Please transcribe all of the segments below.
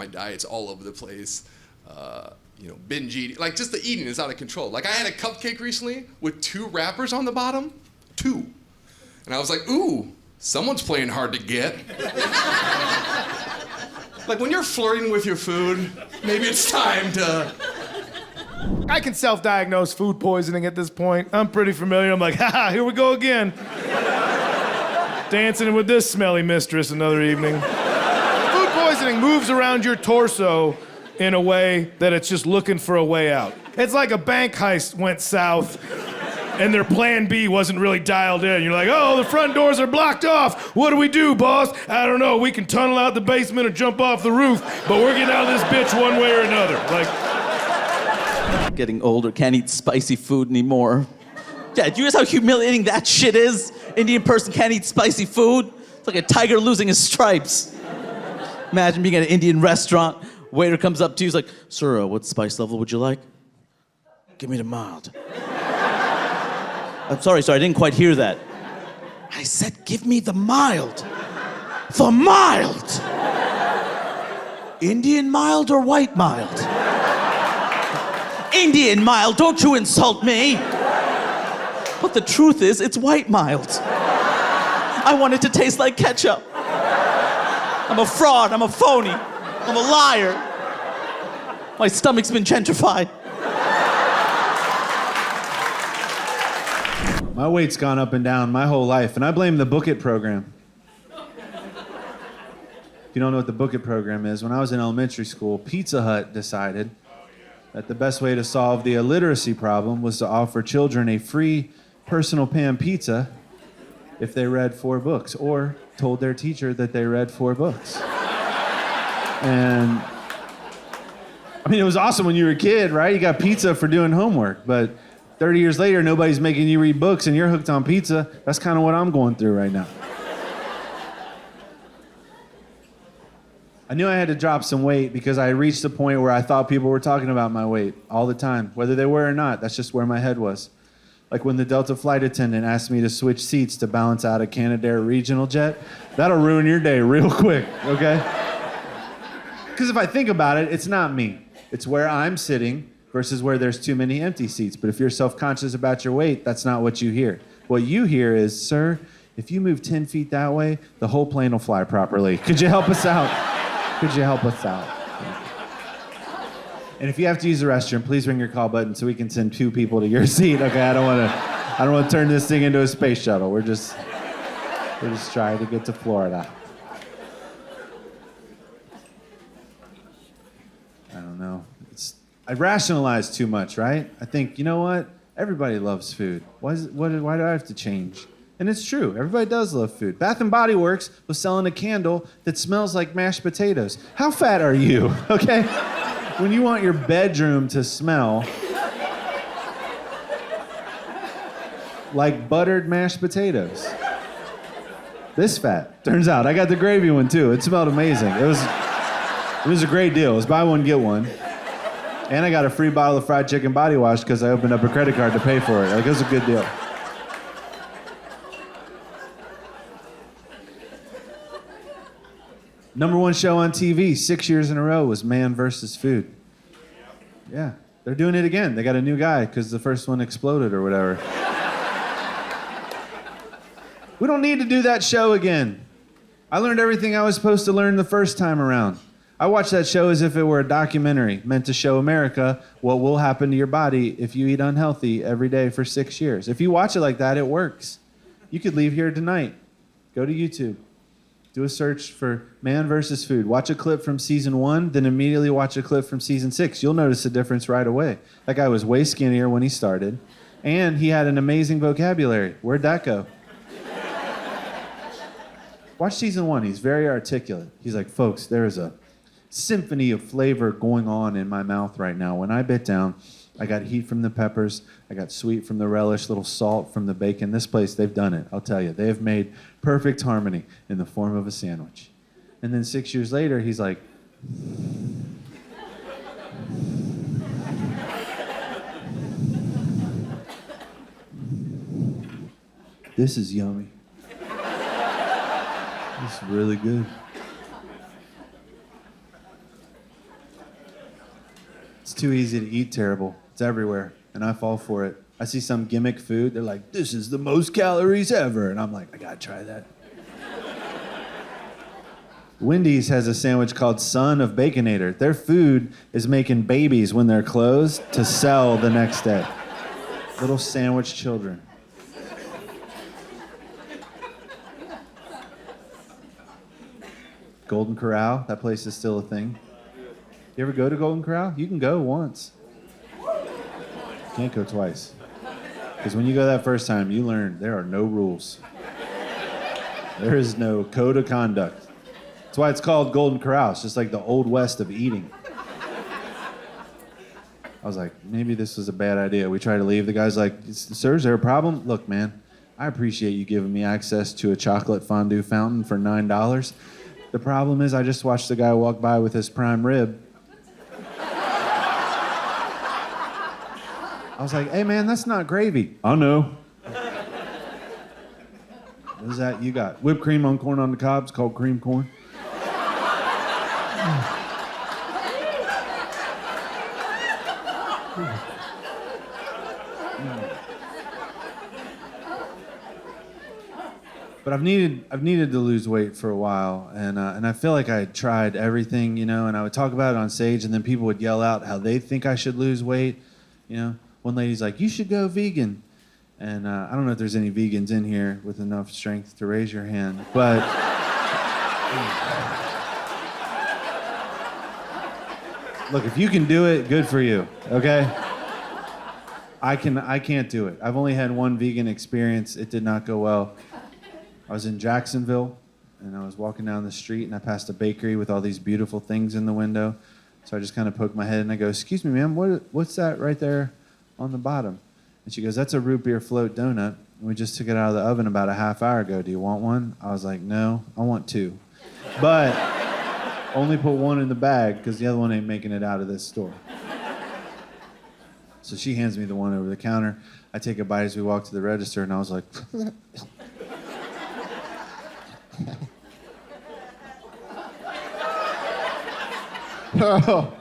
my diet's all over the place. Binge eating. Like, just the eating is out of control. Like, I had a cupcake recently with 2 wrappers on the bottom. 2. And I was like, ooh, someone's playing hard to get. Like, when you're flirting with your food, maybe it's time to... I can self-diagnose food poisoning at this point. I'm pretty familiar. I'm like, here we go again. Dancing with this smelly mistress another evening. Food poisoning moves around your torso in a way that it's just looking for a way out. It's like a bank heist went south and their plan B wasn't really dialed in. You're like, oh, the front doors are blocked off. What do we do, boss? I don't know. We can tunnel out the basement or jump off the roof, but we're getting out of this bitch one way or another. Like, getting older, can't eat spicy food anymore. Yeah, do you realize how humiliating that shit is? Indian person can't eat spicy food. It's like a tiger losing his stripes. Imagine being at an Indian restaurant. Waiter comes up to you, he's like, sir, what spice level would you like? Give me the mild. I'm sorry, I didn't quite hear that. I said, give me the mild. The mild. Indian mild or white mild? Indian mild, don't you insult me. But the truth is, it's white mild. I want it to taste like ketchup. I'm a fraud, I'm a phony. I'm a liar. My stomach's been gentrified. My weight's gone up and down my whole life, and I blame the Book It program. If you don't know what the Book It program is, when I was in elementary school, Pizza Hut decided that the best way to solve the illiteracy problem was to offer children a free personal pan pizza if they read 4 books, or told their teacher that they read 4 books. And I mean, it was awesome when you were a kid, right? You got pizza for doing homework, but 30 years later, nobody's making you read books and you're hooked on pizza. That's kind of what I'm going through right now. I knew I had to drop some weight because I reached the point where I thought people were talking about my weight all the time, whether they were or not. That's just where my head was. Like when the Delta flight attendant asked me to switch seats to balance out a Canadair regional jet, that'll ruin your day real quick, okay? Because if I think about it, it's not me. It's where I'm sitting versus where there's too many empty seats. But if you're self-conscious about your weight, that's not what you hear. What you hear is, sir, if you move 10 feet that way, the whole plane will fly properly. Could you help us out? Could you help us out? And if you have to use the restroom, please ring your call button so we can send 2 people to your seat. Okay, I don't want to turn this thing into a space shuttle. We're just trying to get to Florida. I don't know. I rationalize too much, right? I think, you know what? Everybody loves food. Why do I have to change? And it's true. Everybody does love food. Bath & Body Works was selling a candle that smells like mashed potatoes. How fat are you? Okay? When you want your bedroom to smell like buttered mashed potatoes. This fat. Turns out I got the gravy one too. It smelled amazing. It was a great deal. It was buy one, get one. And I got a free bottle of fried chicken body wash because I opened up a credit card to pay for it. Like, it was a good deal. Number 1 show on TV 6 years in a row was Man vs. Food. Yeah, they're doing it again. They got a new guy because the first one exploded or whatever. We don't need to do that show again. I learned everything I was supposed to learn the first time around. I watched that show as if it were a documentary meant to show America what will happen to your body if you eat unhealthy every day for 6 years. If you watch it like that, it works. You could leave here tonight. Go to YouTube. Do a search for Man vs. Food. Watch a clip from season 1, then immediately watch a clip from season 6. You'll notice a difference right away. That guy was way skinnier when he started, and he had an amazing vocabulary. Where'd that go? Watch season 1. He's very articulate. He's like, folks, there is a symphony of flavor going on in my mouth right now. When I bit down, I got heat from the peppers, I got sweet from the relish, little salt from the bacon. This place, they've done it, I'll tell you. They have made perfect harmony in the form of a sandwich. And then 6 years later, he's like, this is yummy. This is really good. It's too easy to eat terrible. It's everywhere, and I fall for it. I see some gimmick food, they're like, this is the most calories ever. And I'm like, I gotta try that. Wendy's has a sandwich called Son of Baconator. Their food is making babies when they're closed to sell the next day. Little sandwich children. Golden Corral, that place is still a thing. You ever go to Golden Corral? You can go once. Can't go twice. Because when you go that first time, you learn there are no rules. There is no code of conduct. That's why it's called Golden Corral. It's just like the Old West of eating. I was like, maybe this was a bad idea. We tried to leave. The guy's like, sir, is there a problem? Look, man, I appreciate you giving me access to a chocolate fondue fountain for $9. The problem is I just watched the guy walk by with his prime rib. I was like, hey, man, that's not gravy. I know. What is that you got? Whipped cream on corn on the cob. It's called cream corn. But I've needed to lose weight for a while, and I feel like I tried everything, you know, and I would talk about it on stage, and then people would yell out how they think I should lose weight, you know. One lady's like, you should go vegan. And I don't know if there's any vegans in here with enough strength to raise your hand, but look, if you can do it, good for you, okay? I can't do it. I've only had one vegan experience. It did not go well. I was in Jacksonville, and I was walking down the street, and I passed a bakery with all these beautiful things in the window. So I just kind of poked my head, and I go, excuse me, ma'am, what's that right there on the bottom? And she goes, that's a root beer float donut. And we just took it out of the oven about a half hour ago. Do you want one? I was like, no, I want two. But only put one in the bag because the other one ain't making it out of this store. So she hands me the one over the counter. I take a bite as we walk to the register, and I was like, oh.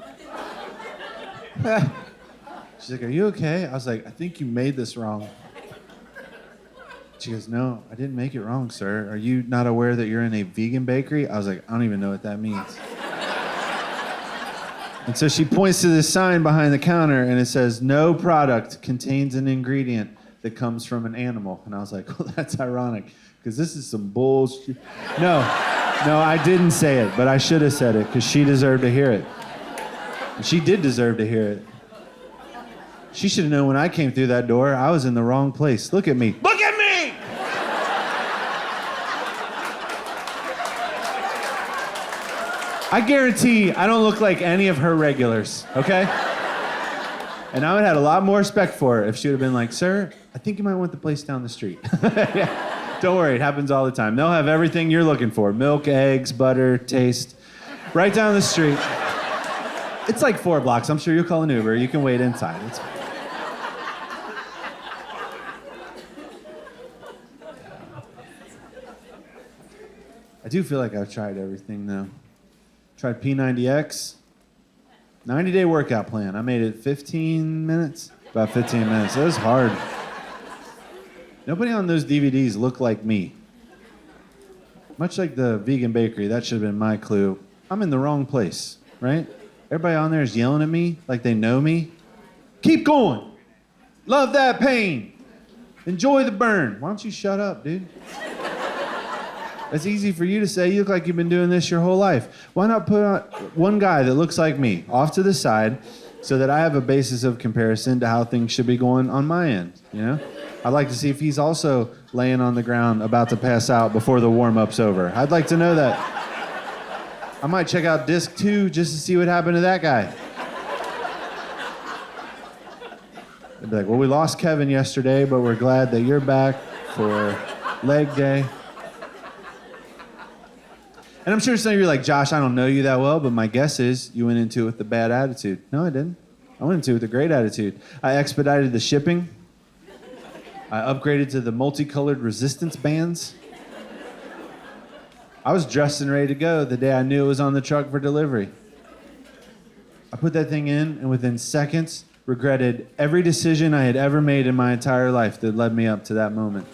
She's like, are you okay? I was like, I think you made this wrong. She goes, no, I didn't make it wrong, sir. Are you not aware that you're in a vegan bakery? I was like, I don't even know what that means. And so she points to this sign behind the counter, and it says, no product contains an ingredient that comes from an animal. And I was like, well, that's ironic, because this is some bullshit. No, I didn't say it, but I should have said it, because she deserved to hear it. And she did deserve to hear it. She should have known when I came through that door, I was in the wrong place. Look at me. Look at me! I guarantee I don't look like any of her regulars, okay? And I would have had a lot more respect for her if she would have been like, sir, I think you might want the place down the street. Yeah. Don't worry, it happens all the time. They'll have everything you're looking for. Milk, eggs, butter, taste. Right down the street. It's like 4 blocks. I'm sure you'll call an Uber. You can wait inside. It's... I do feel like I've tried everything, though. Tried P90X. 90-day workout plan. I made it 15 minutes. About 15 minutes. It was hard. Nobody on those DVDs looked like me. Much like the vegan bakery, that should have been my clue. I'm in the wrong place, right? Everybody on there is yelling at me like they know me. Keep going. Love that pain. Enjoy the burn. Why don't you shut up, dude? It's easy for you to say. You look like you've been doing this your whole life. Why not put on one guy that looks like me off to the side so that I have a basis of comparison to how things should be going on my end, you know? I'd like to see if he's also laying on the ground about to pass out before the warm-up's over. I'd like to know that. I might check out disc 2 just to see what happened to that guy. They'd be like, well, we lost Kevin yesterday, but we're glad that you're back for leg day. And I'm sure some of you are like, Josh, I don't know you that well, but my guess is you went into it with a bad attitude. No, I didn't. I went into it with a great attitude. I expedited the shipping. I upgraded to the multicolored resistance bands. I was dressed and ready to go the day I knew it was on the truck for delivery. I put that thing in, and within seconds, regretted every decision I had ever made in my entire life that led me up to that moment.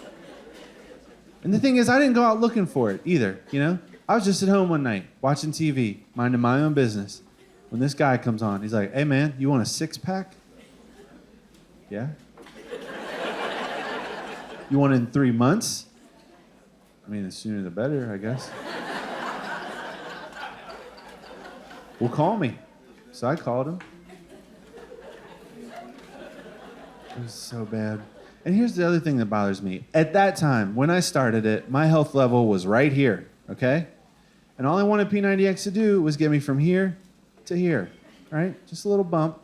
And the thing is, I didn't go out looking for it either, you know? I was just at home one night, watching TV, minding my own business, when this guy comes on. He's like, hey man, you want a six-pack? Yeah? You want it in 3 months? I mean, the sooner the better, I guess. Well, call me. So I called him. It was so bad. And here's the other thing that bothers me. At that time, when I started it, my health level was right here, okay? And all I wanted P90X to do was get me from here to here, right? Just a little bump.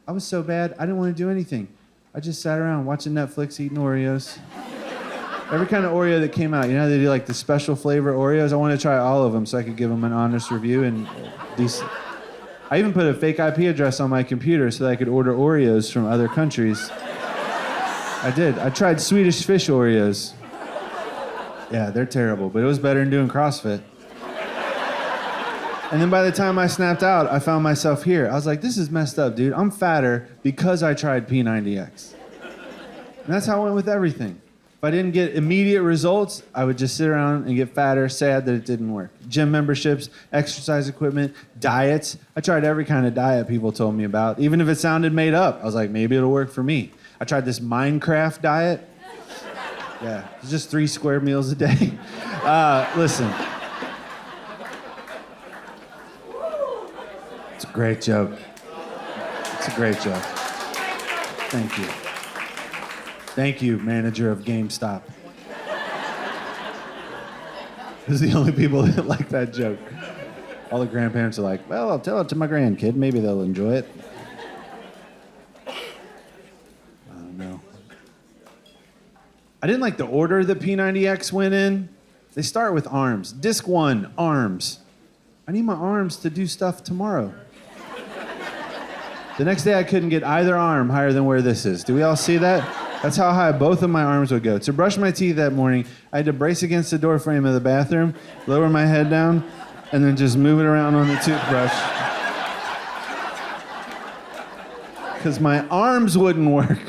I was so bad, I didn't want to do anything. I just sat around watching Netflix, eating Oreos. Every kind of Oreo that came out, you know how they do like the special flavor Oreos? I wanted to try all of them so I could give them an honest review and decent. I even put a fake IP address on my computer so that I could order Oreos from other countries. I did. I tried Swedish fish Oreos. Yeah, they're terrible, but it was better than doing CrossFit. And then by the time I snapped out, I found myself here. I was like, this is messed up, dude. I'm fatter because I tried P90X. And that's how I went with everything. If I didn't get immediate results, I would just sit around and get fatter, sad that it didn't work. Gym memberships, exercise equipment, diets. I tried every kind of diet people told me about, even if it sounded made up. I was like, maybe it'll work for me. I tried this Minecraft diet. Yeah, it's just 3 square meals a day. Listen. It's a great joke. It's a great joke. Thank you. Thank you, manager of GameStop. Those are the only people that like that joke. All the grandparents are like, well, I'll tell it to my grandkid. Maybe they'll enjoy it. I don't know. I didn't like the order that P90X went in. They start with arms. Disc 1, arms. I need my arms to do stuff tomorrow. The next day I couldn't get either arm higher than where this is. Do we all see that? That's how high both of my arms would go. To brush my teeth that morning, I had to brace against the door frame of the bathroom, lower my head down, and then just move it around on the toothbrush. Because my arms wouldn't work.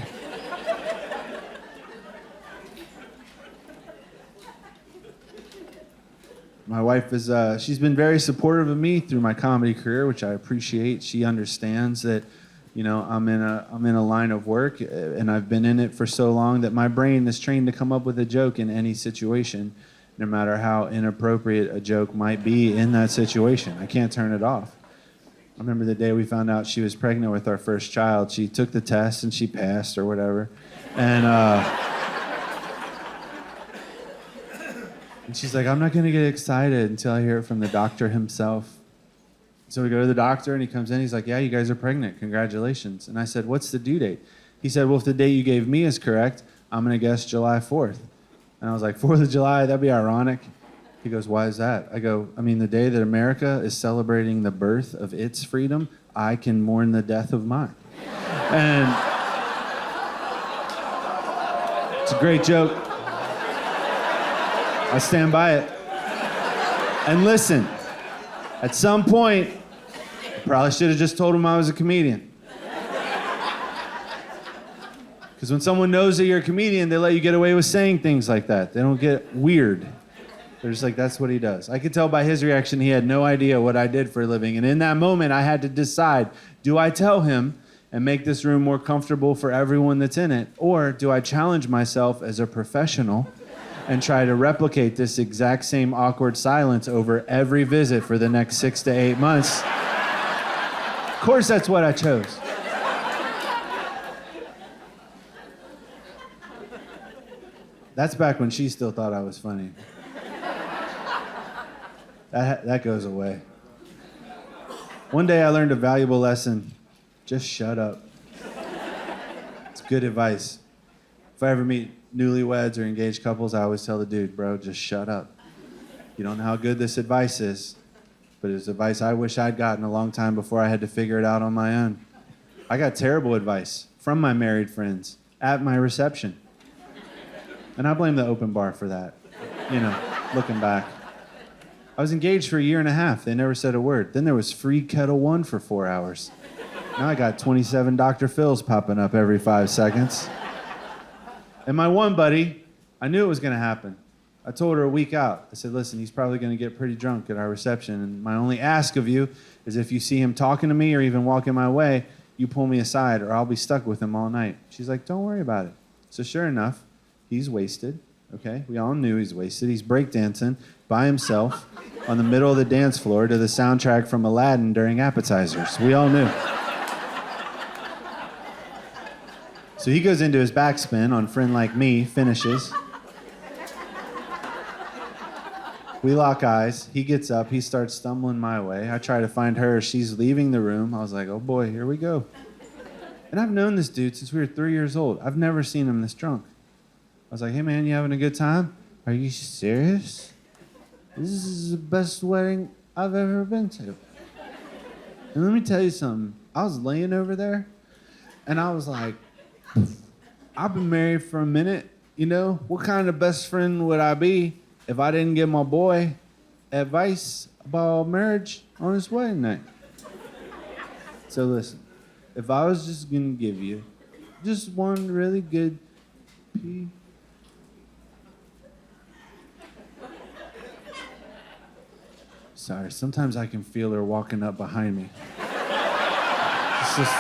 My wife is, she's been very supportive of me through my comedy career, which I appreciate. She understands that, you know, I'm in a line of work, and I've been in it for so long that my brain is trained to come up with a joke in any situation, no matter how inappropriate a joke might be in that situation. I can't turn it off. I remember the day we found out she was pregnant with our first child. She took the test and she passed or whatever, and she's like, I'm not gonna get excited until I hear it from the doctor himself. So we go to the doctor, and he comes in. He's like, yeah, you guys are pregnant. Congratulations. And I said, what's the due date? He said, well, if the date you gave me is correct, I'm going to guess July 4th. And I was like, 4th of July? That'd be ironic. He goes, why is that? I go, I mean, the day that America is celebrating the birth of its freedom, I can mourn the death of mine. And it's a great joke. I stand by it. And listen, at some point, I probably should have just told him I was a comedian. Because when someone knows that you're a comedian, they let you get away with saying things like that. They don't get weird. They're just like, that's what he does. I could tell by his reaction he had no idea what I did for a living. And in that moment, I had to decide, do I tell him and make this room more comfortable for everyone that's in it? Or do I challenge myself as a professional and try to replicate this exact same awkward silence over every visit for the next 6 to 8 months? Of course, that's what I chose. That's back when she still thought I was funny. That goes away. One day I learned a valuable lesson. Just shut up. It's good advice. If I ever meet newlyweds or engaged couples, I always tell the dude, bro, just shut up. You don't know how good this advice is, but it's advice I wish I'd gotten a long time before I had to figure it out on my own. I got terrible advice from my married friends at my reception. And I blame the open bar for that, you know, looking back. I was engaged for 1.5 years. They never said a word. Then there was free Kettle One for 4 hours. Now I got 27 Dr. Phil's popping up every 5 seconds. And my one buddy, I knew it was going to happen. I told her a week out. I said, listen, he's probably going to get pretty drunk at our reception. And my only ask of you is if you see him talking to me or even walking my way, you pull me aside or I'll be stuck with him all night. She's like, don't worry about it. So sure enough, he's wasted. Okay, we all knew he's wasted. He's breakdancing by himself on the middle of the dance floor to the soundtrack from Aladdin during appetizers. We all knew. So he goes into his backspin on Friend Like Me, finishes. We lock eyes. He gets up. He starts stumbling my way. I try to find her. She's leaving the room. I was like, oh boy, here we go. And I've known this dude since we were 3 years old. I've never seen him this drunk. I was like, hey man, you having a good time? Are you serious? This is the best wedding I've ever been to. And let me tell you something. I was laying over there and I was like, I've been married for a minute. You know, what kind of best friend would I be if I didn't give my boy advice about marriage on his wedding night? So listen, if I was just gonna give you just one really good pee. Sorry, sometimes I can feel her walking up behind me. It's just...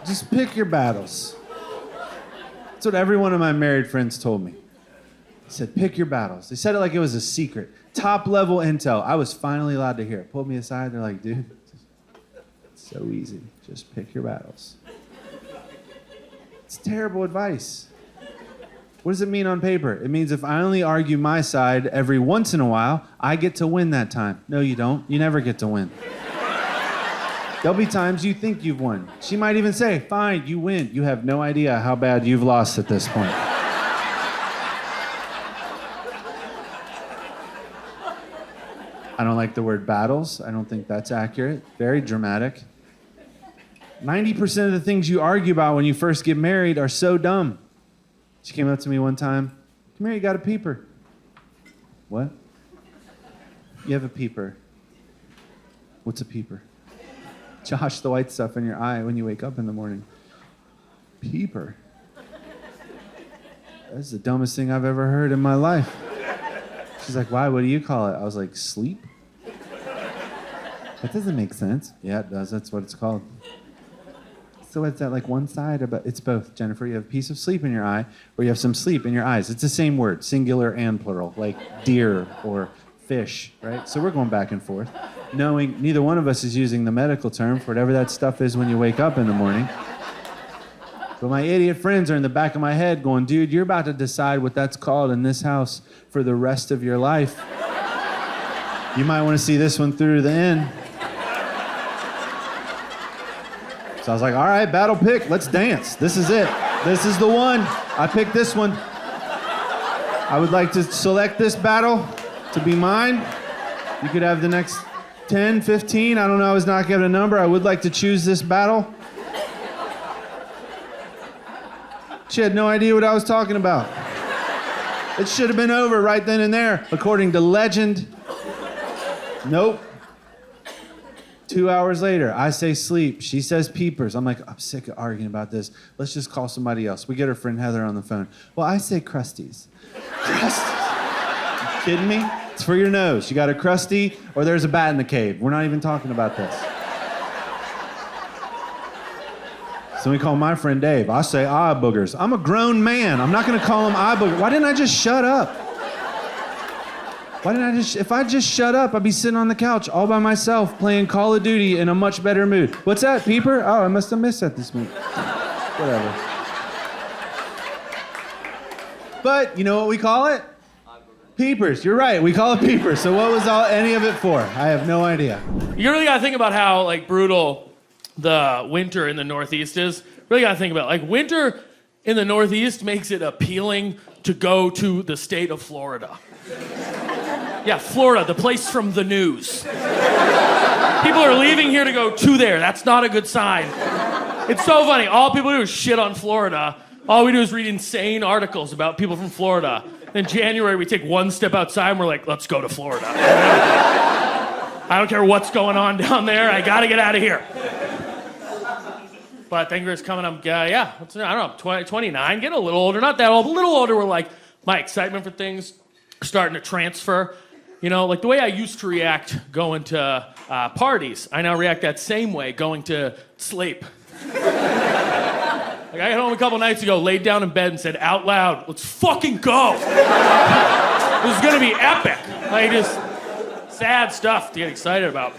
Just pick your battles. That's what every one of my married friends told me. They said, pick your battles. They said it like it was a secret. Top level intel. I was finally allowed to hear it. Pulled me aside. They're like, dude, it's so easy. Just pick your battles. It's terrible advice. What does it mean on paper? It means if I only argue my side every once in a while, I get to win that time. No, you don't. You never get to win. There'll be times you think you've won. She might even say, fine, you win. You have no idea how bad you've lost at this point. I don't like the word battles. I don't think that's accurate. Very dramatic. 90% of the things you argue about when you first get married are so dumb. She came up to me one time, come here, you got a peeper. What? You have a peeper. What's a peeper? Josh, the white stuff in your eye when you wake up in the morning. Peeper. That's the dumbest thing I've ever heard in my life. She's like, why? What do you call it? I was like, sleep? That doesn't make sense. Yeah, it does. That's what it's called. So it's that like one side, but it's both, Jennifer. You have a piece of sleep in your eye, or you have some sleep in your eyes. It's the same word, singular and plural, like deer or fish, right? So we're going back and forth, knowing neither one of us is using the medical term for whatever that stuff is when you wake up in the morning. But my idiot friends are in the back of my head going, dude, you're about to decide what that's called in this house for the rest of your life. You might want to see this one through to the end. So I was like, all right, battle pick, let's dance. This is it. This is the one. I picked this one. I would like to select this battle to be mine. You could have the next 10, 15. I don't know, I was not given a number. I would like to choose this battle. She had no idea what I was talking about. It should have been over right then and there, according to legend. Nope. 2 hours later, I say sleep. She says peepers. I'm like, I'm sick of arguing about this. Let's just call somebody else. We get her friend Heather on the phone. Well, I say crusties. Crusties. You kidding me? It's for your nose. You got a crusty or there's a bat in the cave. We're not even talking about this. So we call my friend Dave. I say eye boogers. I'm a grown man. I'm not going to call him eye boogers. Why didn't I just shut up? If I just shut up, I'd be sitting on the couch all by myself playing Call of Duty in a much better mood. What's that, peeper? Oh, I must have missed that this week. Whatever. But you know what we call it? Peepers. You're right. We call it peepers. So what was any of it for? I have no idea. You really gotta think about how like brutal the winter in the Northeast is. Really gotta think about it. Like winter in the Northeast makes it appealing to go to the state of Florida. Yeah, Florida, the place from the news. People are leaving here to go to there. That's not a good sign. It's so funny. All people do is shit on Florida. All we do is read insane articles about people from Florida. In January, we take one step outside and we're like, let's go to Florida. I don't care what's going on down there. I got to get out of here. But thank you for coming. I don't know, 29, getting a little older. Not that old, but a little older. We're like, my excitement for things starting to transfer. You know, like the way I used to react going to parties, I now react that same way going to sleep. Like I got home a couple nights ago, laid down in bed and said out loud, let's fucking go. This is gonna be epic. Like just sad stuff to get excited about.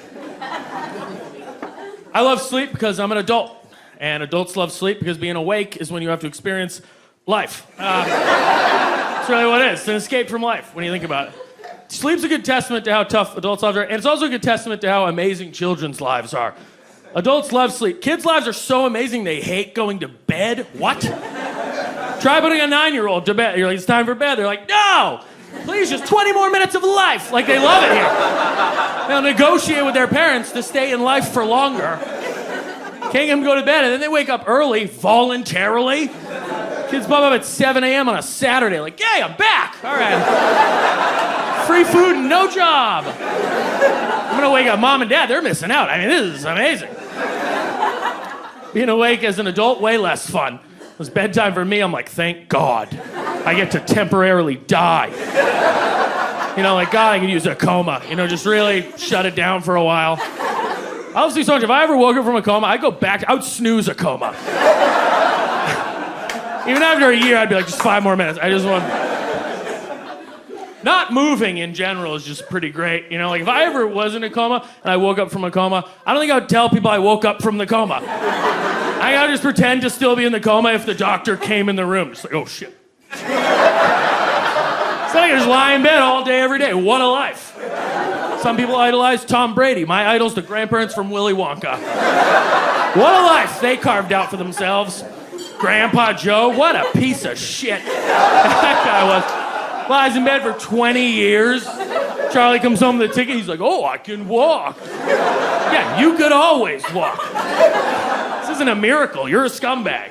I love sleep because I'm an adult. And adults love sleep because being awake is when you have to experience life. That's really what it is. It's an escape from life when you think about it. Sleep's a good testament to how tough adults' lives are, and it's also a good testament to how amazing children's lives are. Adults love sleep. Kids' lives are so amazing they hate going to bed. What? Try putting a 9-year-old to bed. You're like, it's time for bed. They're like, no! Please, just 20 more minutes of life. Like, they love it here. They'll negotiate with their parents to stay in life for longer. Can't get them to go to bed, and then they wake up early, voluntarily. Kids pop up at 7 a.m. on a Saturday, like, yay, I'm back. All right. Free food and no job. I'm gonna wake up mom and dad, they're missing out. I mean, this is amazing. Being awake as an adult, way less fun. It was bedtime for me, I'm like, thank God. I get to temporarily die. You know, like, God, I could use a coma. You know, just really shut it down for a while. I'll see so much. If I ever woke up from a coma, I'd go back. I would snooze a coma. Even after a year, I'd be like, just 5 more minutes. I just want... Not moving in general is just pretty great. You know, like if I ever was in a coma and I woke up from a coma, I don't think I would tell people I woke up from the coma. I gotta just pretend to still be in the coma if the doctor came in the room. Just like, oh shit. So I just lie in bed all day, every day. What a life. Some people idolize Tom Brady. My idol's the grandparents from Willy Wonka. What a life they carved out for themselves. Grandpa Joe, what a piece of shit that guy was. Lies in bed for 20 years. Charlie comes home with the ticket. He's like, oh, I can walk. Yeah, you could always walk. This isn't a miracle. You're a scumbag.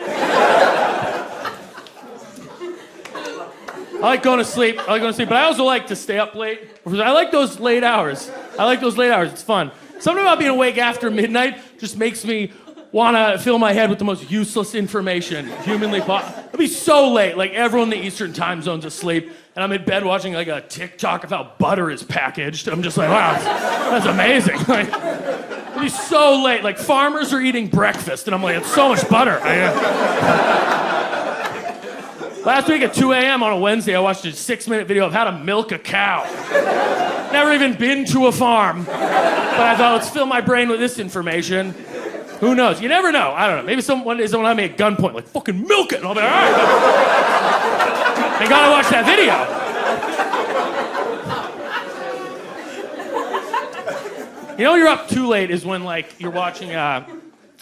I like going to sleep, but I also like to stay up late. I like those late hours. It's fun. Something about being awake after midnight just makes me want to fill my head with the most useless information humanly possible. It'll be so late, like everyone in the Eastern time zone's asleep, and I'm in bed watching like a TikTok of how butter is packaged. I'm just like, wow, that's amazing. Like, it'll be so late, like farmers are eating breakfast, and I'm like, it's so much butter. Last week at 2 a.m. on a Wednesday, I watched a 6-minute video of how to milk a cow. Never even been to a farm, but I thought, let's fill my brain with this information. Who knows? You never know. I don't know. Maybe one day someone had me at gunpoint, like, fucking milk it. And I'll be like, all right. I gotta watch that video. You know when you're up too late is when, like, you're watching,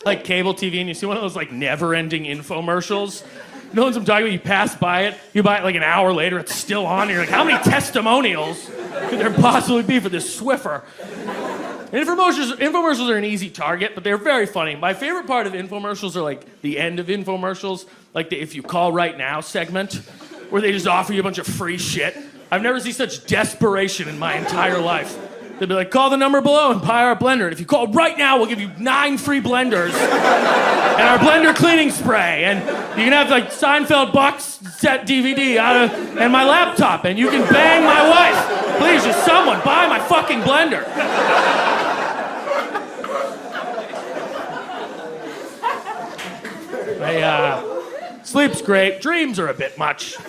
like, cable TV and you see one of those, like, never-ending infomercials. You know what I'm talking about? You pass by it, you buy it like an hour later, it's still on, and you're like, how many testimonials could there possibly be for this Swiffer? Infomercials are an easy target, but they're very funny. My favorite part of infomercials are like the end of infomercials, like the if you call right now segment, where they just offer you a bunch of free shit. I've never seen such desperation in my entire life. They'd be like, call the number below and buy our blender. And if you call right now, we'll give you 9 free blenders and our blender cleaning spray. And you can have like Seinfeld box set DVD and my laptop, and you can bang my wife. Please, just someone buy my fucking blender. Sleep's great. Dreams are a bit much.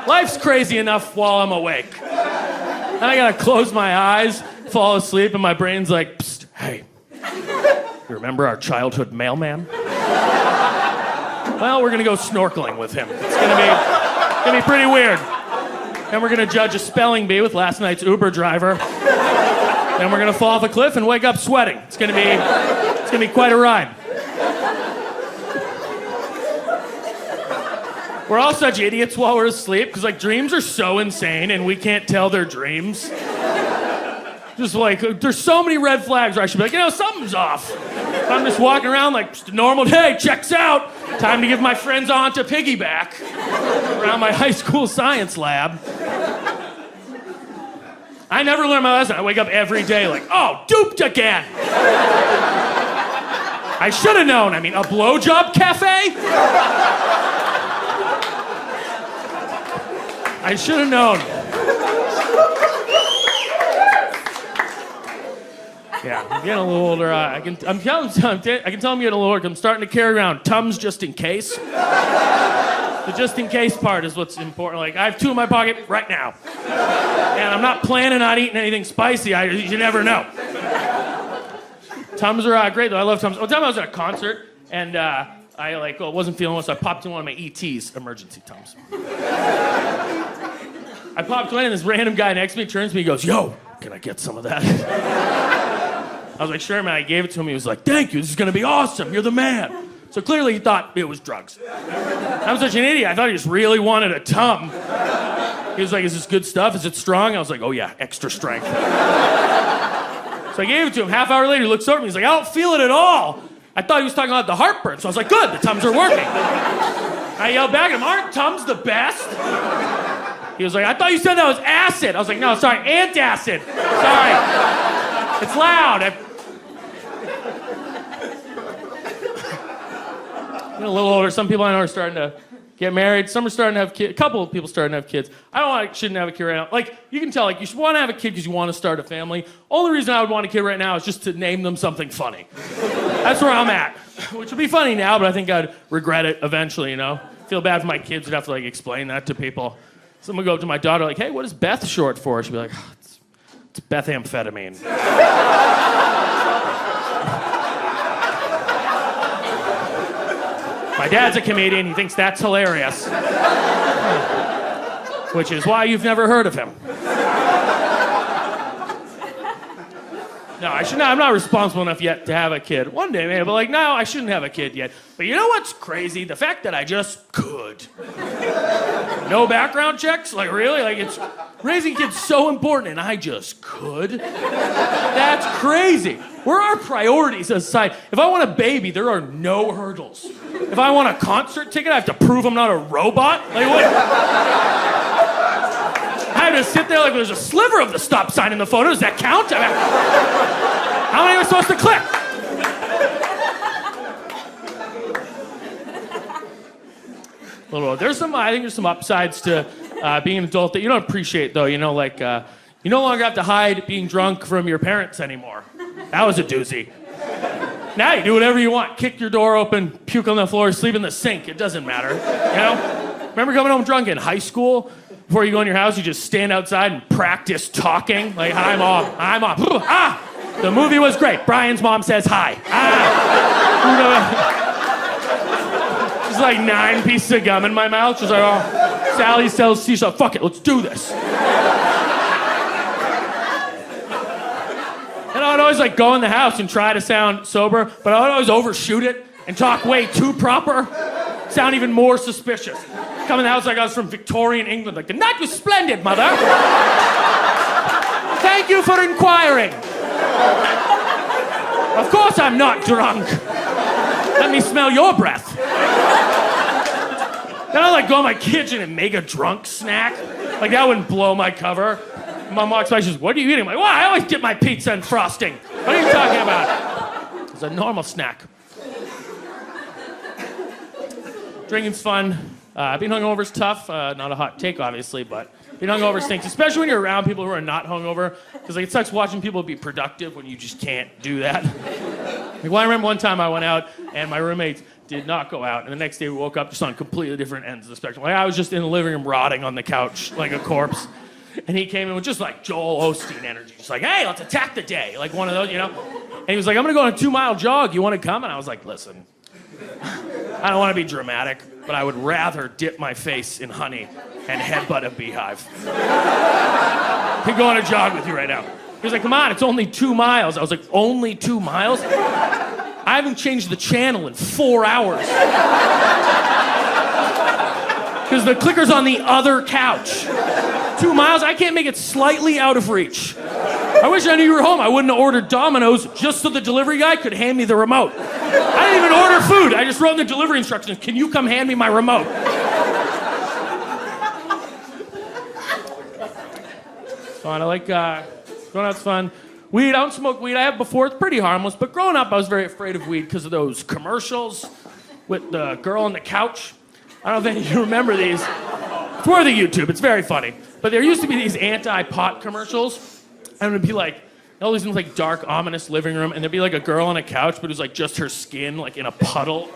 Life's crazy enough while I'm awake. And I gotta close my eyes, fall asleep, and my brain's like, psst, hey, you remember our childhood mailman? Well, we're gonna go snorkeling with him. It's gonna be pretty weird. And we're gonna judge a spelling bee with last night's Uber driver. Then we're gonna fall off a cliff and wake up sweating. It's gonna be quite a ride. We're all such idiots while we're asleep, because like dreams are so insane and we can't tell they're dreams. Just like, there's so many red flags where I should be like, something's off. I'm just walking around like, just a normal day, checks out. Time to give my friend's aunt a piggyback around my high school science lab. I never learned my lesson. I wake up every day like, oh, duped again. I should have known. I mean, a blowjob cafe? I should have known. Yeah, I'm getting a little older. I can tell I'm getting a little older. I'm starting to carry around Tums just in case. The just in case part is what's important. Like, I have 2 in my pocket right now. And I'm not planning on eating anything spicy. You never know. Tums are great, though. I love Tums. One time I was at a concert, and I wasn't feeling well, so I popped in one of my ETs, emergency Tums. I popped one, and this random guy next to me turns to me and goes, yo, can I get some of that? I was like, sure, man. I gave it to him. He was like, thank you. This is going to be awesome. You're the man. So clearly he thought it was drugs. I'm such an idiot. I thought he just really wanted a Tum. He was like, is this good stuff? Is it strong? I was like, oh, yeah, extra strength. So I gave it to him. Half hour later, he looks over at me. He's like, I don't feel it at all. I thought he was talking about the heartburn. So I was like, good, the Tums are working. I yelled back at him, aren't Tums the best? He was like, I thought you said that was acid. I was like, no, sorry, antacid. Sorry. It's loud. I'm a little older. Some people I know are starting to get married. Some are starting to have kids. A couple of people starting to have kids. Shouldn't have a kid right now. Like, you can tell, like, you should want to have a kid because you want to start a family. Only reason I would want a kid right now is just to name them something funny. That's where I'm at. Which would be funny now, but I think I'd regret it eventually, Feel bad for my kids who'd have to, like, explain that to people. Someone would go up to my daughter, like, hey, what is Beth short for? She'd be like, oh, it's Bethamphetamine. My dad's a comedian. He thinks that's hilarious. Which is why you've never heard of him. No, I'm not responsible enough yet to have a kid. One day, maybe, but no, I shouldn't have a kid yet. But you know what's crazy? The fact that I just could. No background checks? Like, really? Like, it's raising kids so important, and I just could? That's crazy. Where are priorities aside? If I want a baby, there are no hurdles. If I want a concert ticket, I have to prove I'm not a robot? Like, what? I have to sit there like there's a sliver of the stop sign in the photo. Does that count? I mean, how many am I supposed to click? I think there's some upsides to being an adult that you don't appreciate, though. You no longer have to hide being drunk from your parents anymore. That was a doozy. Now you do whatever you want. Kick your door open, puke on the floor, sleep in the sink. It doesn't matter. Remember coming home drunk in high school? Before you go in your house, you just stand outside and practice talking. Like, I'm off. The movie was great. Brian's mom says hi. Just like 9 pieces of gum in my mouth. Just like, oh, Sally sells seashell. Fuck it, let's do this. And I'd always go in the house and try to sound sober, but I would always overshoot it and talk way too proper. Sound even more suspicious. Come in the house like I was from Victorian England. Like, the night was splendid, mother. Thank you for inquiring. Of course I'm not drunk. Let me smell your breath. Then I'd go in my kitchen and make a drunk snack. Like, that wouldn't blow my cover. Mom walks by, she says, what are you eating? I'm like, well, I always dip my pizza in frosting. What are you talking about? It's a normal snack. Drinking's fun. Being hungover is tough. Not a hot take, obviously, but being hungover stinks, especially when you're around people who are not hungover, because it sucks watching people be productive when you just can't do that. I remember one time I went out and my roommates did not go out, and the next day we woke up just on completely different ends of the spectrum. I was just in the living room rotting on the couch like a corpse, and he came in with just Joel Osteen energy, just hey, let's attack the day, like one of those, And he was like, I'm gonna go on a 2-mile jog. You want to come? And I was like, listen. I don't want to be dramatic, but I would rather dip my face in honey and headbutt a beehive. I could go on a jog with you right now. He was like, come on, it's only 2 miles. I was like, only 2 miles? I haven't changed the channel in 4 hours. Because the clicker's on the other couch. 2 miles, I can't make it slightly out of reach. I wish I knew you were home. I wouldn't have ordered Domino's just so the delivery guy could hand me the remote. I didn't even order food. I just wrote in the delivery instructions, can you come hand me my remote? Fun. I like growing up's fun. Weed, I don't smoke weed. I have before. It's pretty harmless. But growing up, I was very afraid of weed because of those commercials with the girl on the couch. I don't know if any of you remember these. It's worth a YouTube. It's very funny. But there used to be these anti-pot commercials. And it would be like, all these in like dark, ominous living room. And there'd be like a girl on a couch, but it was like just her skin, like in a puddle.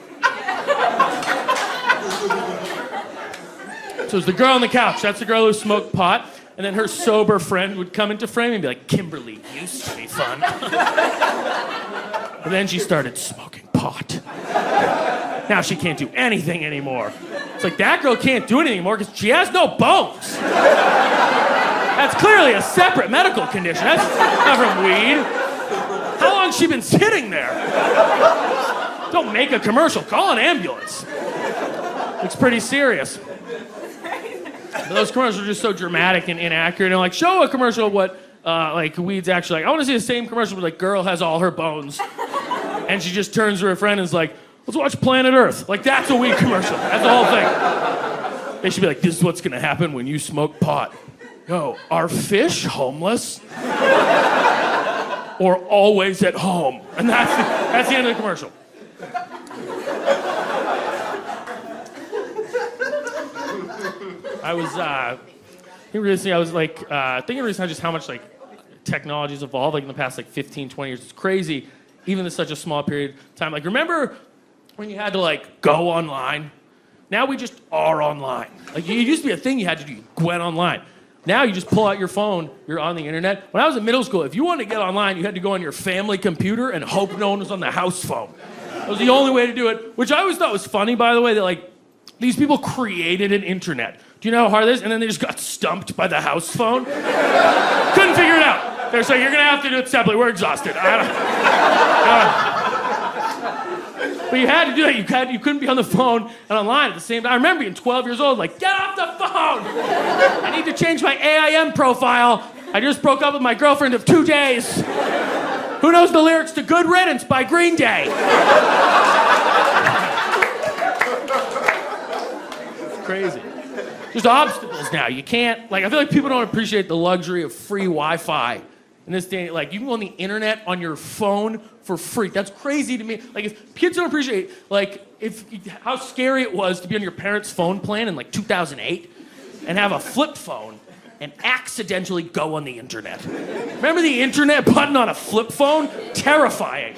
So it was the girl on the couch. That's the girl who smoked pot. And then her sober friend would come into frame and be like, Kimberly used to be fun. But then she started smoking pot. Now she can't do anything anymore. It's like, that girl can't do anything anymore because she has no bones. That's clearly a separate medical condition. That's not from weed. How long has she been sitting there? Don't make a commercial. Call an ambulance. Looks pretty serious. But those commercials are just so dramatic and inaccurate. And like, show a commercial of what like weed's actually like. I want to see the same commercial where like girl has all her bones, and she just turns to her friend and is like, "Let's watch Planet Earth." Like that's a weed commercial. That's the whole thing. They should be like, "This is what's gonna happen when you smoke pot." Yo, are fish homeless? Or always at home? And that's the end of the commercial. I was thinking recently just how much like technology's evolved like in the past like 15, 20 years. It's crazy, even in such a small period of time. Like remember when you had to like go online? Now we just are online. Like it used to be a thing you had to do. You went online. Now you just pull out your phone, you're on the internet. When I was in middle school, if you wanted to get online, you had to go on your family computer and hope no one was on the house phone. That was the only way to do it, which I always thought was funny, by the way, that like these people created an internet. Do you know how hard it is? And then they just got stumped by the house phone. Couldn't figure it out. They're saying, you're gonna have to do it separately. We're exhausted. But you had to do that. You couldn't be on the phone and online at the same time. I remember being 12 years old, like, get off the phone! I need to change my AIM profile. I just broke up with my girlfriend of 2 days. Who knows the lyrics to Good Riddance by Green Day? It's crazy. There's obstacles now. You can't, like, I feel like people don't appreciate the luxury of free Wi-Fi. In this day, like, you can go on the internet on your phone for free. That's crazy to me. Like, if kids don't appreciate, like, how scary it was to be on your parents' phone plan in, like, 2008 and have a flip phone and accidentally go on the internet. Remember the internet button on a flip phone? Terrifying.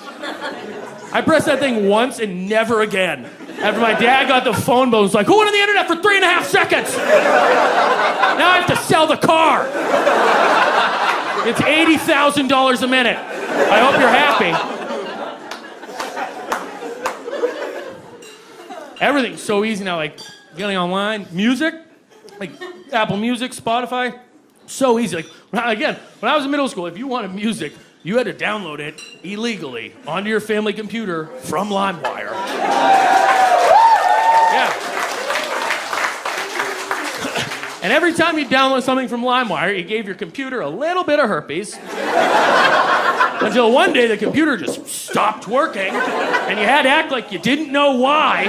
I pressed that thing once and never again. After my dad got the phone bill, he was like, who went on the internet for 3.5 seconds? Now I have to sell the car. It's $80,000 a minute. I hope you're happy. Everything's so easy now, like getting online. Music, like Apple Music, Spotify, so easy. Like, when I was in middle school, if you wanted music, you had to download it illegally onto your family computer from LimeWire. Yeah. And every time you download something from LimeWire, you gave your computer a little bit of herpes. Until one day the computer just stopped working, and you had to act like you didn't know why.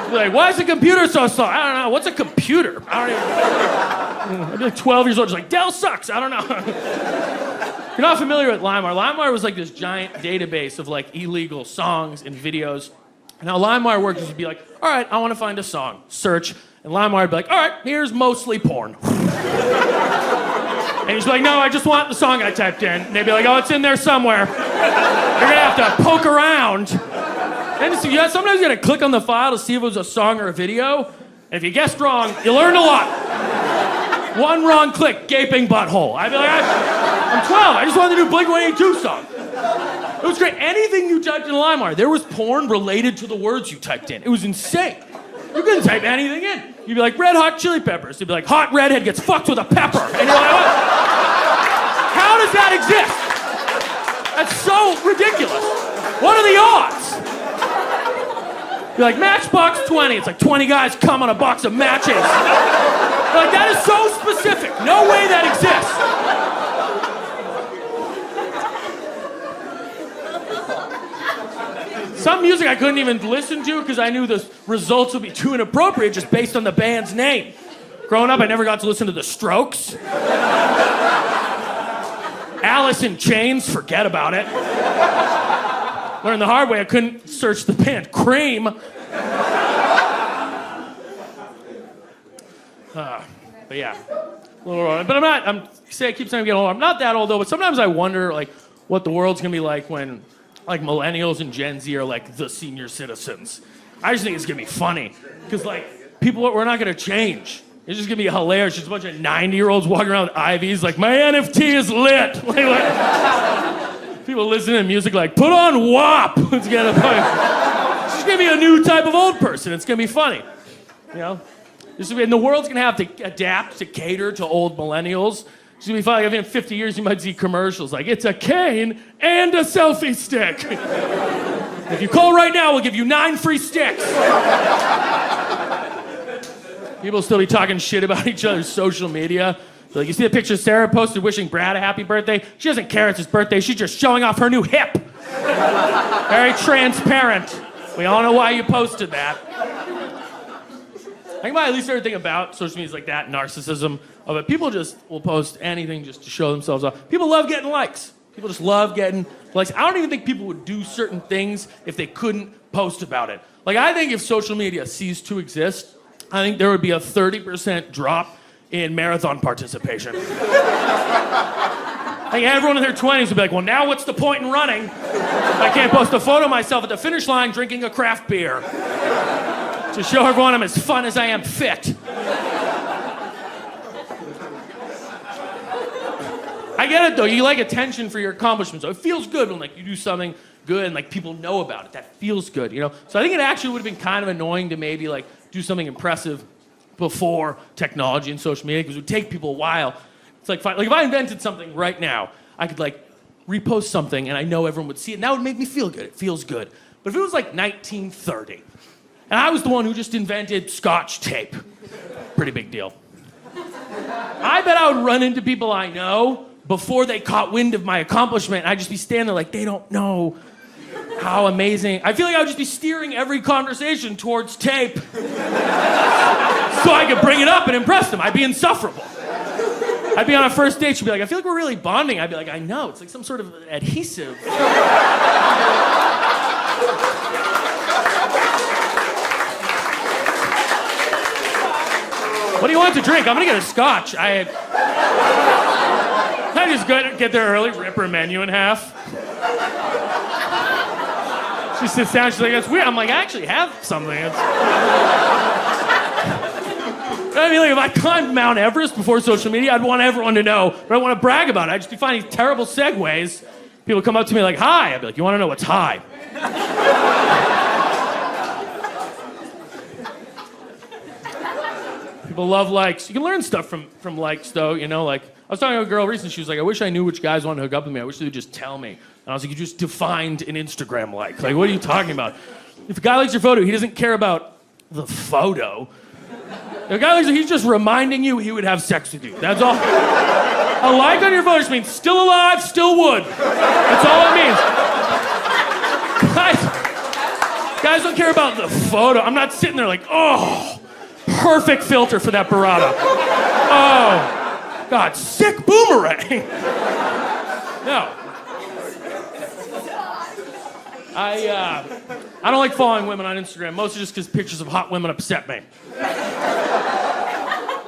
You're like, why is the computer so slow? I don't know. What's a computer? I don't even. I'd be like 12 years old, just like, Dell sucks. I don't know. If you're not familiar with LimeWire, LimeWire was like this giant database of like illegal songs and videos. And how LimeWire worked is you'd be like, all right, I want to find a song. Search. And LimeWire would be like, all right, here's mostly porn. And he's like, no, I just want the song I typed in. And they'd be like, oh, it's in there somewhere. You're going to have to poke around. And sometimes you got to click on the file to see if it was a song or a video. And if you guessed wrong, you learned a lot. One wrong click, gaping butthole. I'd be like, I'm 12. I just wanted the new Blink-182 song. It was great. Anything you typed in LimeWire, there was porn related to the words you typed in. It was insane. You couldn't type anything in. You'd be like, Red Hot Chili Peppers. You'd be like, hot redhead gets fucked with a pepper. And you're like, what? How does that exist? That's so ridiculous. What are the odds? You're like, Matchbox 20. It's like 20 guys come on a box of matches. You're like, that is so specific. No way that exists. Some music I couldn't even listen to because I knew the results would be too inappropriate just based on the band's name. Growing up, I never got to listen to The Strokes. Alice in Chains, forget about it. Learned the hard way, I couldn't search the band Cream. But yeah, a little old. But I keep saying I'm getting older. I'm not that old though, but sometimes I wonder like what the world's gonna be like when like millennials and Gen Z are like the senior citizens. I just think it's gonna be funny. Because like we're not gonna change. It's just gonna be hilarious. Just a bunch of 90-year-olds walking around with IVs like, my NFT is lit. Like, people listening to music like, put on WAP. It's just gonna be a new type of old person. It's gonna be funny. You know? And the world's gonna have to adapt to cater to old millennials. It's gonna be funny. Like, in 50 years, you might see commercials like, it's a cane and a selfie stick. If you call right now, we'll give you 9 free sticks. People will still be talking shit about each other's social media. Like, you see the picture Sarah posted wishing Brad a happy birthday? She doesn't care it's his birthday. She's just showing off her new hip. Very transparent. We all know why you posted that. I think my least favorite thing about social media is like that narcissism of it. People just will post anything just to show themselves off. People love getting likes. People just love getting likes. I don't even think people would do certain things if they couldn't post about it. Like, I think if social media ceased to exist, I think there would be a 30% drop in marathon participation. I think everyone in their 20s would be like, well, now what's the point in running? I can't post a photo of myself at the finish line drinking a craft beer to show everyone I'm as fun as I am fit. I get it, though. You like attention for your accomplishments. So it feels good when like you do something good and like people know about it. That feels good, you know? So I think it actually would have been kind of annoying to maybe like do something impressive before technology and social media, because it would take people a while. It's like if I invented something right now, I could like repost something and I know everyone would see it, and that would make me feel good. It feels good. But if it was like 1930, and I was the one who just invented Scotch tape, pretty big deal. I bet I would run into people I know before they caught wind of my accomplishment, and I'd just be standing there like, they don't know how amazing. I feel like I would just be steering every conversation towards tape so I could bring it up and impress them. I'd be insufferable. I'd be on a first date, she'd be like, I feel like we're really bonding. I'd be like, I know, it's like some sort of adhesive. What do you want to drink? I'm gonna get a scotch. I just get there early, rip her menu in half. She sits down, she's like, that's weird. I'm like, I actually have something. I mean, like, if I climbed Mount Everest before social media, I'd want everyone to know, but I want to brag about it. I'd just be finding terrible segues. People come up to me like, hi. I'd be like, you want to know what's hi? People love likes. You can learn stuff from likes, though, you know, like, I was talking to a girl recently, she was like, I wish I knew which guys wanted to hook up with me. I wish they would just tell me. And I was like, you just defined an Instagram like. Like, what are you talking about? If a guy likes your photo, he doesn't care about the photo. If a guy likes it, he's just reminding you he would have sex with you. That's all. A like on your photo just means still alive, still would. That's all it means. Guys don't care about the photo. I'm not sitting there like, oh, perfect filter for that burrata. Oh. God, sick boomerang. No. I don't like following women on Instagram, mostly just because pictures of hot women upset me.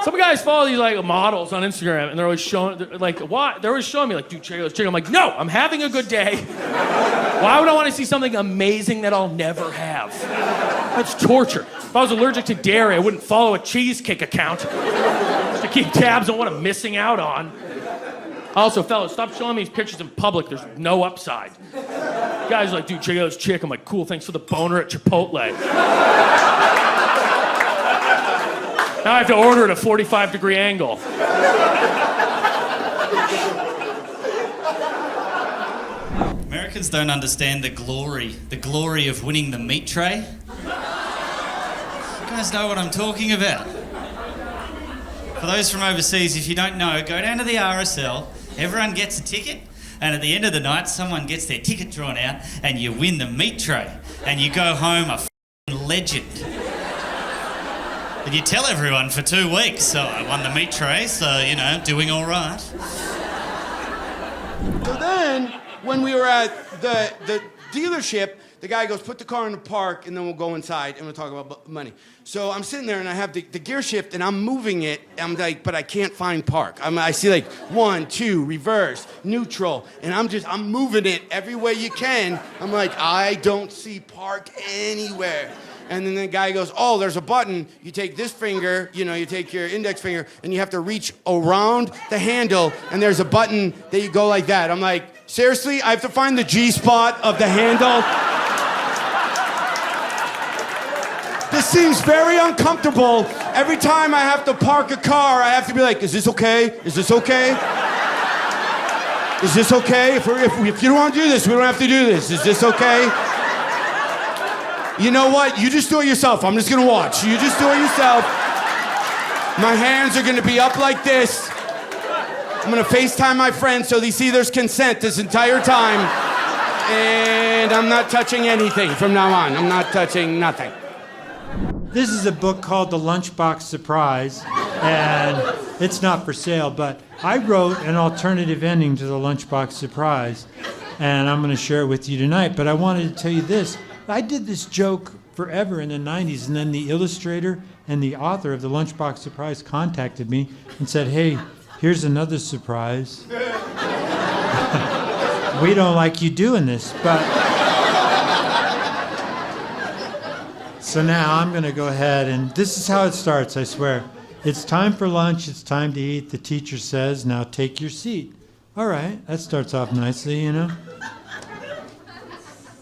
Some guys follow these like models on Instagram, and they're always showing, like, why? They're always showing me like, dude, check out this chick. I'm like, no, I'm having a good day. Why would I want to see something amazing that I'll never have? That's torture. If I was allergic to dairy, I wouldn't follow a cheesecake account just to keep tabs on what I'm missing out on. Also, fellas, stop showing me these pictures in public. There's no upside. Guys are like, dude, check out this chick. I'm like, cool, thanks for the boner at Chipotle. Now I have to order at a 45-degree angle. Americans don't understand the glory of winning the meat tray. You guys know what I'm talking about. For those from overseas, if you don't know, go down to the RSL, everyone gets a ticket, and at the end of the night, someone gets their ticket drawn out, and you win the meat tray. and you go home a f***ing legend. And you tell everyone for 2 weeks, so I won the meat tray, so, you know, doing all right. So then, when we were at the dealership, the guy goes, put the car in the park, and then we'll go inside, and we'll talk about money. So I'm sitting there, and I have the gear shift, and I'm moving it. I'm like, but I can't find park. I see like 1, 2, reverse, neutral, and I'm moving it every way you can. I'm like, I don't see park anywhere. And then the guy goes, oh, there's a button. You take this finger, you take your index finger, and you have to reach around the handle, and there's a button that you go like that. I'm like, seriously? I have to find the G spot of the handle? This seems very uncomfortable. Every time I have to park a car, I have to be like, is this okay? Is this okay? Is this okay? If you don't want to do this, we don't have to do this. Is this okay? You know what? You just do it yourself. I'm just gonna watch. You just do it yourself. My hands are gonna be up like this. I'm gonna FaceTime my friends so they see there's consent this entire time. And I'm not touching anything from now on. I'm not touching nothing. This is a book called The Lunchbox Surprise, and it's not for sale, but I wrote an alternative ending to The Lunchbox Surprise, and I'm going to share it with you tonight. But I wanted to tell you this. I did this joke forever in the 90s, and then the illustrator and the author of The Lunchbox Surprise contacted me and said, hey, here's another surprise. We don't like you doing this, but... So now I'm going to go ahead, and this is how it starts, I swear. It's time for lunch, it's time to eat. The teacher says, now take your seat. All right, that starts off nicely, you know.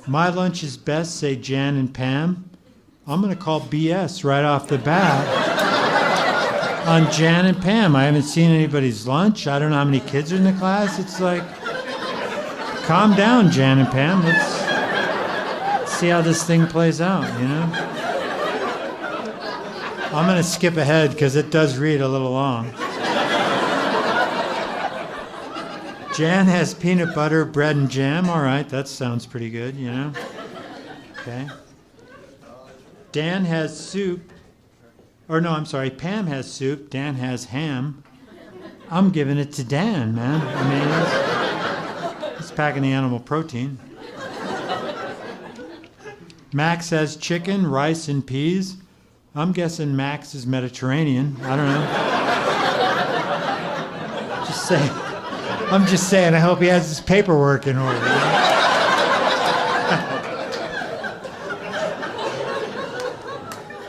My lunch is best, say Jan and Pam. I'm going to call BS right off the bat on Jan and Pam. I haven't seen anybody's lunch. I don't know how many kids are in the class. It's like, calm down, Jan and Pam. Let's see how this thing plays out, you know. I'm going to skip ahead because it does read a little long. Jan has peanut butter, bread, and jam. All right, that sounds pretty good, you know. Okay. Dan has soup. Or no, I'm sorry, Pam has soup. Dan has ham. I'm giving it to Dan, man. I mean, he's packing the animal protein. Max has chicken, rice, and peas. I'm guessing Max is Mediterranean. I don't know. Just saying. I'm just saying, I hope he has his paperwork in order.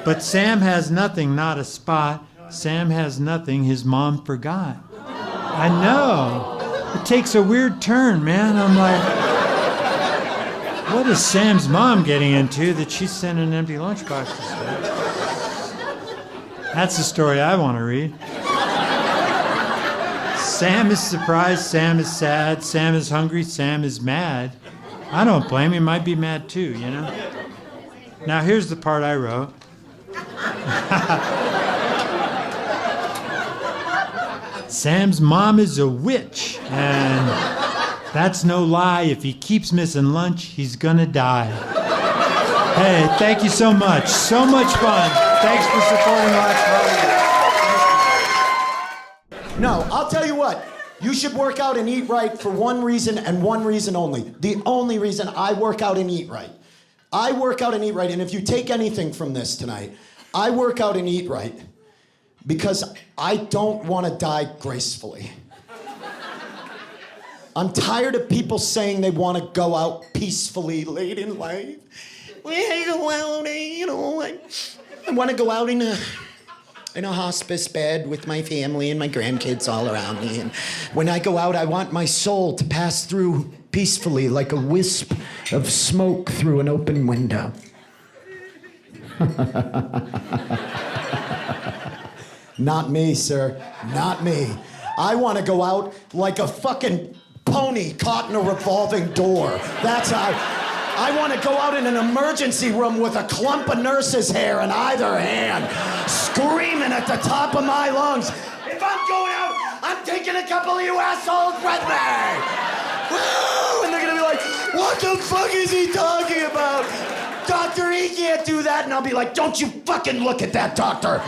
But Sam has nothing, not a spot. Sam has nothing his mom forgot. I know. It takes a weird turn, man. I'm like, what is Sam's mom getting into that she's sending an empty lunchbox to school? That's the story I want to read. Sam is surprised, Sam is sad, Sam is hungry, Sam is mad. I don't blame him, he might be mad too, you know? Now here's the part I wrote. Sam's mom is a witch, and that's no lie. If he keeps missing lunch, he's gonna die. Hey, thank you so much. So much fun. Thanks for supporting Live Comedy. No, I'll tell you what. You should work out and eat right for one reason and one reason only. The only reason I work out and eat right. I work out and eat right, and if you take anything from this tonight, I work out and eat right because I don't want to die gracefully. I'm tired of people saying they want to go out peacefully late in life. I go out, you know, I want to go out in a hospice bed with my family and my grandkids all around me. And when I go out, I want my soul to pass through peacefully like a wisp of smoke through an open window. Not me, sir. Not me. I want to go out like a fucking pony caught in a revolving door. That's how I want to go out in an emergency room with a clump of nurse's hair in either hand, screaming at the top of my lungs. If I'm going out, I'm taking a couple of you assholes with me. Woo! And they're going to be like, what the fuck is he talking about? doctor, he can't do that. And I'll be like, don't you fucking look at that doctor.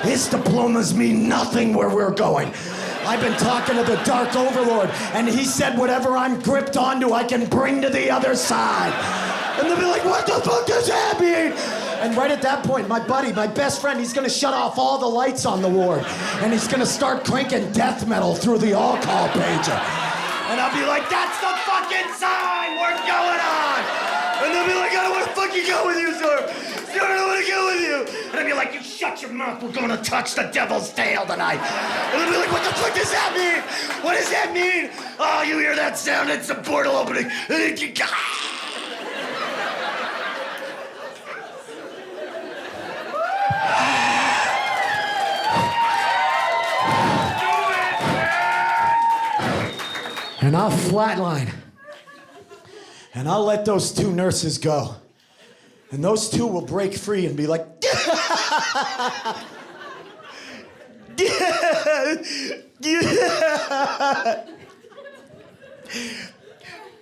His diplomas mean nothing where we're going. I've been talking to the Dark Overlord, and he said whatever I'm gripped onto, I can bring to the other side. And they'll be like, what the fuck does that mean? And right at that point, my buddy, my best friend, he's gonna shut off all the lights on the ward, and he's gonna start cranking death metal through the all-call pager. And I'll be like, that's the fucking sign, we're going on! And they'll be like, I don't wanna fucking go with you, sir. Sir, I don't wanna go with you. And I'll be like, you shut your mouth, we're gonna touch the devil's tail tonight. And they'll be like, what the fuck does that mean? What does that mean? Oh, you hear that sound? It's the portal opening. And I'll flatline. And I'll let those two nurses go. And those two will break free and be like,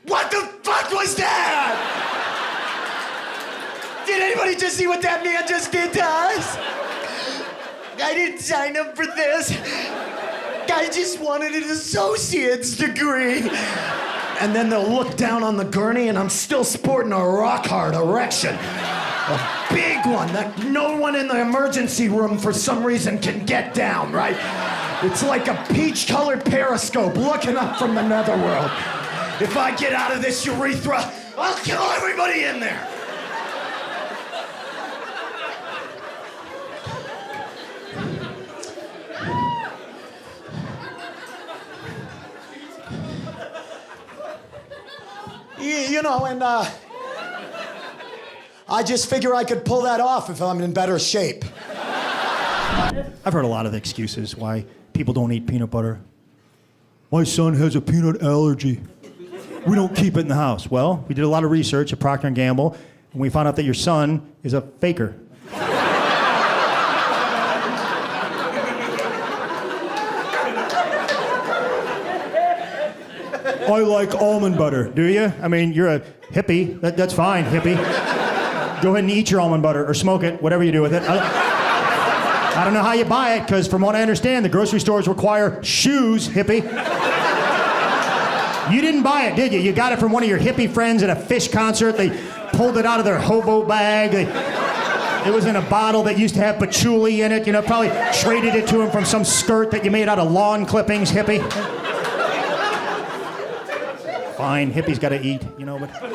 what the fuck was that? Did anybody just see what that man just did to us? I didn't sign up for this. I just wanted an associate's degree. And then they'll look down on the gurney and I'm still sporting a rock hard erection. A big one that no one in the emergency room for some reason can get down, right? It's like a peach-colored periscope looking up from the netherworld. If I get out of this urethra, I'll kill everybody in there. You know, and I just figure I could pull that off if I'm in better shape. I've heard a lot of excuses why people don't eat peanut butter. My son has a peanut allergy. We don't keep it in the house. Well, we did a lot of research at Procter & Gamble, and we found out that your son is a faker. I like almond butter. Do you? I mean, you're a hippie. That's fine, hippie. Go ahead and eat your almond butter or smoke it, whatever you do with it. I don't know how you buy it, because from what I understand, the grocery stores require shoes, hippie. You didn't buy it, did you? You got it from one of your hippie friends at a Fish concert. They pulled it out of their hobo bag. It was in a bottle that used to have patchouli in it. You know, probably traded it to him from some skirt that you made out of lawn clippings, hippie. Fine, hippie's got to eat, you know, but...